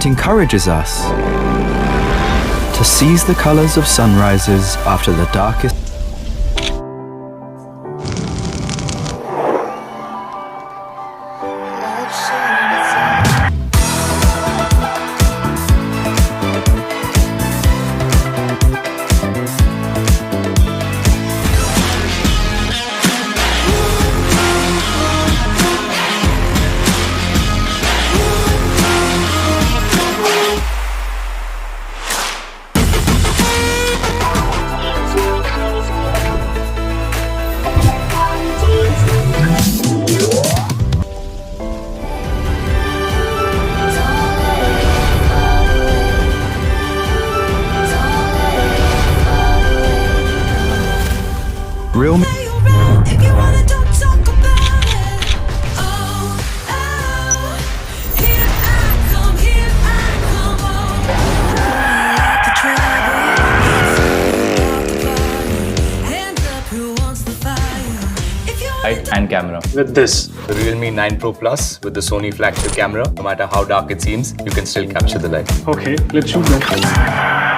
It encourages us to seize the colors of sunrises after the darkest. Realme. Light and camera. With this, The Realme 9 Pro Plus with the Sony flagship camera, no matter how dark it seems, you can still capture the light. okay, let's shoot that.